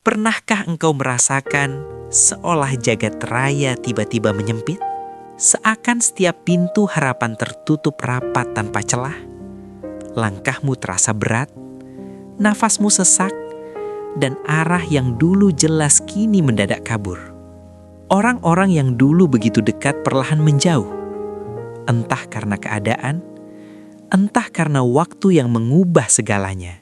Pernahkah engkau merasakan seolah jagat raya tiba-tiba menyempit? Seakan setiap pintu harapan tertutup rapat tanpa celah. Langkahmu terasa berat, nafasmu sesak, dan arah yang dulu jelas kini mendadak kabur. Orang-orang yang dulu begitu dekat perlahan menjauh. Entah karena keadaan, entah karena waktu yang mengubah segalanya.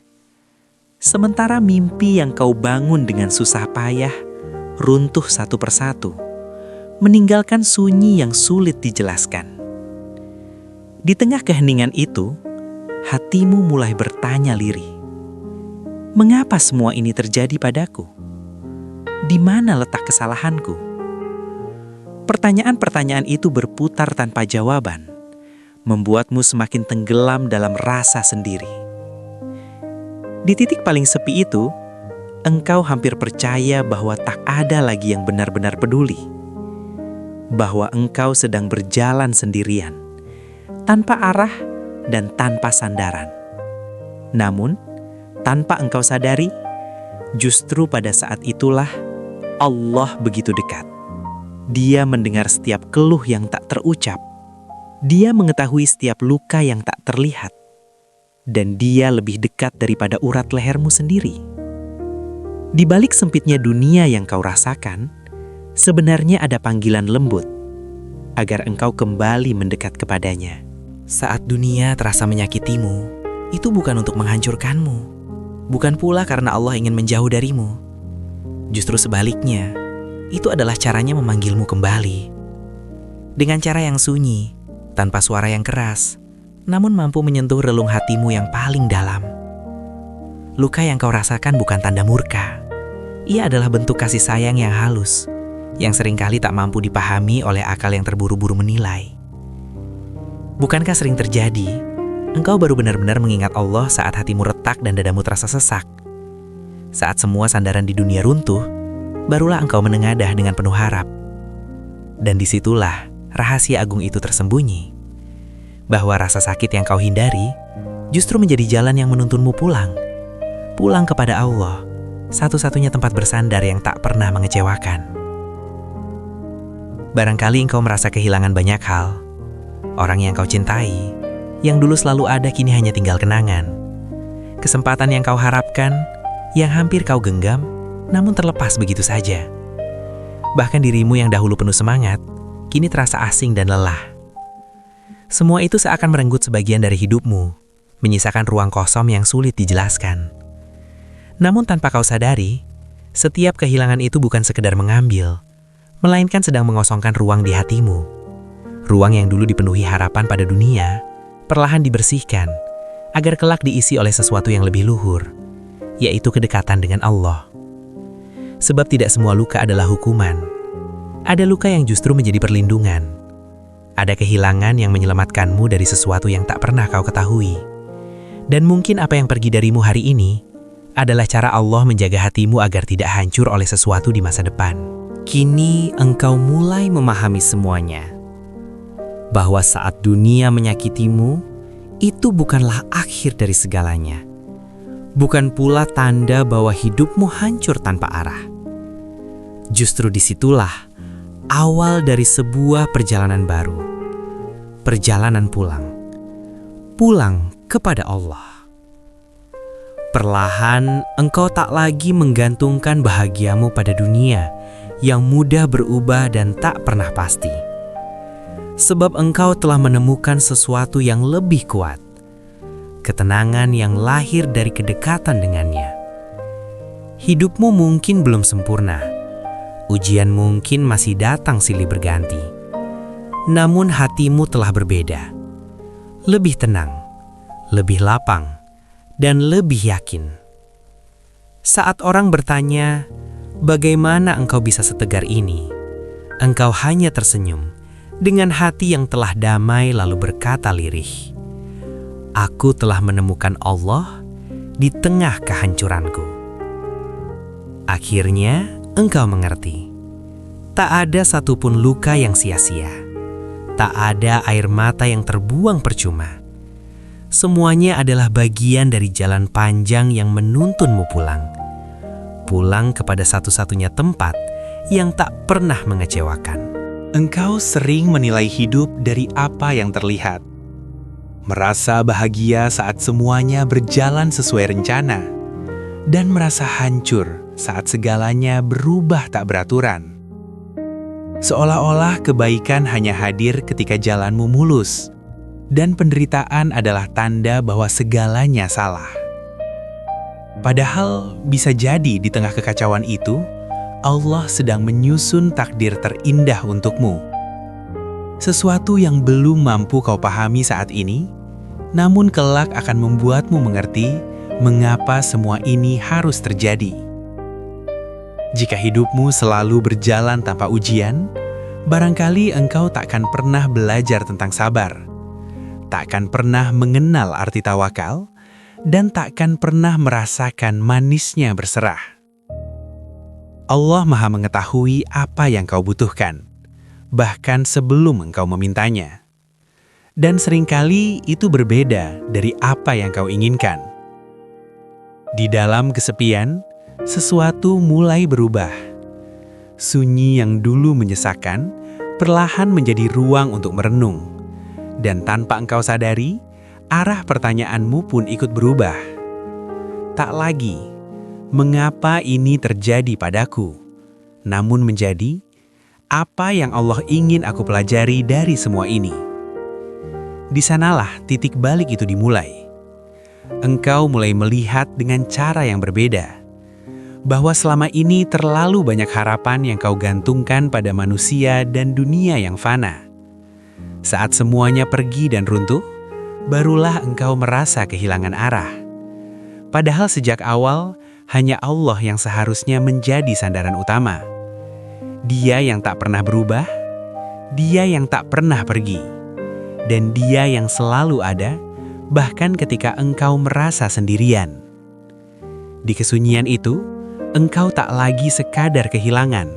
Sementara mimpi yang kau bangun dengan susah payah runtuh satu persatu, meninggalkan sunyi yang sulit dijelaskan. Di tengah keheningan itu, hatimu mulai bertanya lirih. Mengapa semua ini terjadi padaku? Di mana letak kesalahanku? Pertanyaan-pertanyaan itu berputar tanpa jawaban, membuatmu semakin tenggelam dalam rasa sendiri. Di titik paling sepi itu, engkau hampir percaya bahwa tak ada lagi yang benar-benar peduli. Bahwa engkau sedang berjalan sendirian, tanpa arah dan tanpa sandaran. Namun, tanpa engkau sadari, justru pada saat itulah Allah begitu dekat. Dia mendengar setiap keluh yang tak terucap. Dia mengetahui setiap luka yang tak terlihat. Dan dia lebih dekat daripada urat lehermu sendiri. Di balik sempitnya dunia yang kau rasakan, sebenarnya ada panggilan lembut agar engkau kembali mendekat kepadanya. Saat dunia terasa menyakitimu, itu bukan untuk menghancurkanmu. Bukan pula karena Allah ingin menjauh darimu. Justru sebaliknya, itu adalah caranya memanggilmu kembali. Dengan cara yang sunyi, tanpa suara yang keras, namun mampu menyentuh relung hatimu yang paling dalam. Luka yang kau rasakan bukan tanda murka. Ia adalah bentuk kasih sayang yang halus, yang seringkali tak mampu dipahami oleh akal yang terburu-buru menilai. Bukankah sering terjadi, engkau baru benar-benar mengingat Allah saat hatimu retak dan dadamu terasa sesak? Saat semua sandaran di dunia runtuh, barulah engkau menengadah dengan penuh harap. Dan disitulah rahasia agung itu tersembunyi. Bahwa rasa sakit yang kau hindari justru menjadi jalan yang menuntunmu pulang. Pulang kepada Allah, satu-satunya tempat bersandar yang tak pernah mengecewakan. Barangkali engkau merasa kehilangan banyak hal. Orang yang kau cintai, yang dulu selalu ada kini hanya tinggal kenangan. Kesempatan yang kau harapkan, yang hampir kau genggam, namun terlepas begitu saja. Bahkan dirimu yang dahulu penuh semangat, kini terasa asing dan lelah. Semua itu seakan merenggut sebagian dari hidupmu, menyisakan ruang kosong yang sulit dijelaskan. Namun tanpa kau sadari, setiap kehilangan itu bukan sekedar mengambil, melainkan sedang mengosongkan ruang di hatimu. Ruang yang dulu dipenuhi harapan pada dunia, perlahan dibersihkan, agar kelak diisi oleh sesuatu yang lebih luhur, yaitu kedekatan dengan Allah. Sebab tidak semua luka adalah hukuman. Ada luka yang justru menjadi perlindungan. Ada kehilangan yang menyelamatkanmu dari sesuatu yang tak pernah kau ketahui. Dan mungkin apa yang pergi darimu hari ini adalah cara Allah menjaga hatimu agar tidak hancur oleh sesuatu di masa depan. Kini engkau mulai memahami semuanya. Bahwa saat dunia menyakitimu, itu bukanlah akhir dari segalanya. Bukan pula tanda bahwa hidupmu hancur tanpa arah. Justru disitulah awal dari sebuah perjalanan baru. Perjalanan pulang. Pulang kepada Allah. Perlahan engkau tak lagi menggantungkan bahagiamu pada dunia yang mudah berubah dan tak pernah pasti. Sebab engkau telah menemukan sesuatu yang lebih kuat. Ketenangan yang lahir dari kedekatan dengannya. Hidupmu mungkin belum sempurna. Ujian mungkin masih datang silih berganti. Namun hatimu telah berbeda. Lebih tenang, lebih lapang, dan lebih yakin. Saat orang bertanya, bagaimana engkau bisa setegar ini? Engkau hanya tersenyum dengan hati yang telah damai lalu berkata lirih, aku telah menemukan Allah di tengah kehancuranku. Akhirnya engkau mengerti. Tak ada satupun luka yang sia-sia. Tak ada air mata yang terbuang percuma. Semuanya adalah bagian dari jalan panjang yang menuntunmu pulang. pulang kepada satu-satunya tempat yang tak pernah mengecewakan. Engkau sering menilai hidup dari apa yang terlihat. Merasa bahagia saat semuanya berjalan sesuai rencana, dan merasa hancur saat segalanya berubah tak beraturan. Seolah-olah kebaikan hanya hadir ketika jalanmu mulus, dan penderitaan adalah tanda bahwa segalanya salah. Padahal bisa jadi di tengah kekacauan itu, Allah sedang menyusun takdir terindah untukmu. Sesuatu yang belum mampu kau pahami saat ini, namun kelak akan membuatmu mengerti mengapa semua ini harus terjadi. Jika hidupmu selalu berjalan tanpa ujian, barangkali engkau takkan pernah belajar tentang sabar, takkan pernah mengenal arti tawakal, dan takkan pernah merasakan manisnya berserah. Allah Maha mengetahui apa yang kau butuhkan, bahkan sebelum engkau memintanya. Dan seringkali itu berbeda dari apa yang kau inginkan. Di dalam kesepian, sesuatu mulai berubah. Sunyi yang dulu menyesakan, perlahan menjadi ruang untuk merenung. Dan tanpa engkau sadari, arah pertanyaanmu pun ikut berubah. Tak lagi, mengapa ini terjadi padaku? Namun menjadi, apa yang Allah ingin aku pelajari dari semua ini? Di sanalah titik balik itu dimulai. Engkau mulai melihat dengan cara yang berbeda, bahwa selama ini terlalu banyak harapan yang kau gantungkan pada manusia dan dunia yang fana. Saat semuanya pergi dan runtuh, barulah engkau merasa kehilangan arah. Padahal sejak awal, hanya Allah yang seharusnya menjadi sandaran utama. Dia yang tak pernah berubah, Dia yang tak pernah pergi, dan Dia yang selalu ada, bahkan ketika engkau merasa sendirian. Di kesunyian itu, engkau tak lagi sekadar kehilangan,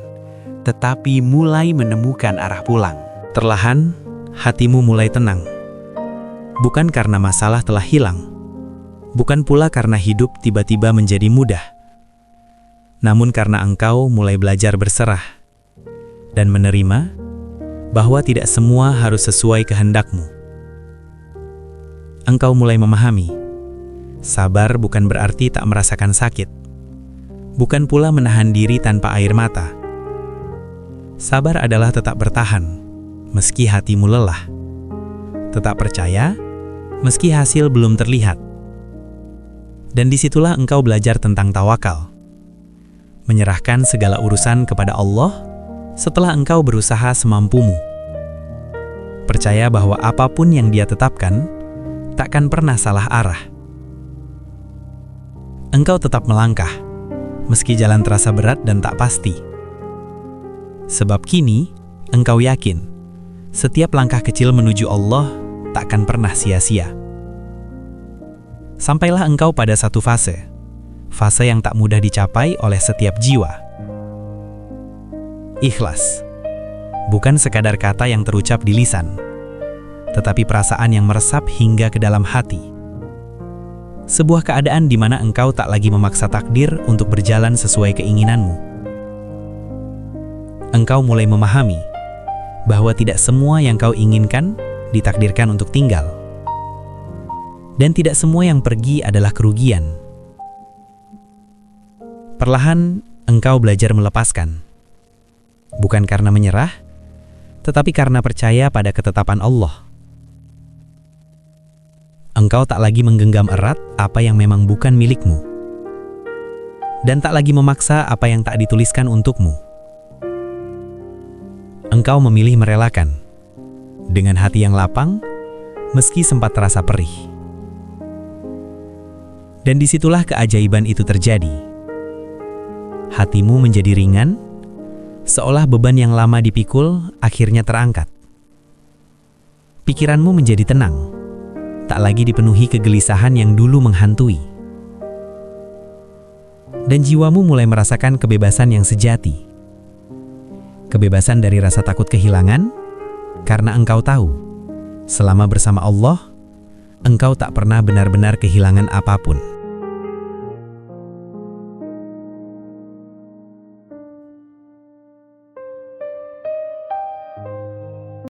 tetapi mulai menemukan arah pulang. Perlahan, hatimu mulai tenang. Bukan karena masalah telah hilang, bukan pula karena hidup tiba-tiba menjadi mudah, namun karena engkau mulai belajar berserah dan menerima bahwa tidak semua harus sesuai kehendakmu. Engkau mulai memahami, sabar bukan berarti tak merasakan sakit, bukan pula menahan diri tanpa air mata. Sabar adalah tetap bertahan, meski hatimu lelah. Tetap percaya, meski hasil belum terlihat. Dan disitulah engkau belajar tentang tawakal. Menyerahkan segala urusan kepada Allah setelah engkau berusaha semampumu. Percaya bahwa apapun yang Dia tetapkan, takkan pernah salah arah. Engkau tetap melangkah, meski jalan terasa berat dan tak pasti. Sebab kini, engkau yakin, setiap langkah kecil menuju Allah takkan pernah sia-sia. Sampailah engkau pada satu fase yang tak mudah dicapai oleh setiap jiwa. Ikhlas, bukan sekadar kata yang terucap di lisan, tetapi perasaan yang meresap hingga ke dalam hati. Sebuah keadaan di mana engkau tak lagi memaksa takdir untuk berjalan sesuai keinginanmu. Engkau mulai memahami bahwa tidak semua yang kau inginkan ditakdirkan untuk tinggal. Dan tidak semua yang pergi adalah kerugian. Perlahan, engkau belajar melepaskan. Bukan karena menyerah, tetapi karena percaya pada ketetapan Allah. Engkau tak lagi menggenggam erat apa yang memang bukan milikmu. Dan tak lagi memaksa apa yang tak dituliskan untukmu. Engkau memilih merelakan, dengan hati yang lapang, meski sempat terasa perih. Dan disitulah keajaiban itu terjadi. Hatimu menjadi ringan, seolah beban yang lama dipikul akhirnya terangkat. Pikiranmu menjadi tenang, tak lagi dipenuhi kegelisahan yang dulu menghantui. Dan jiwamu mulai merasakan kebebasan yang sejati. Kebebasan dari rasa takut kehilangan, karena engkau tahu, selama bersama Allah, engkau tak pernah benar-benar kehilangan apapun.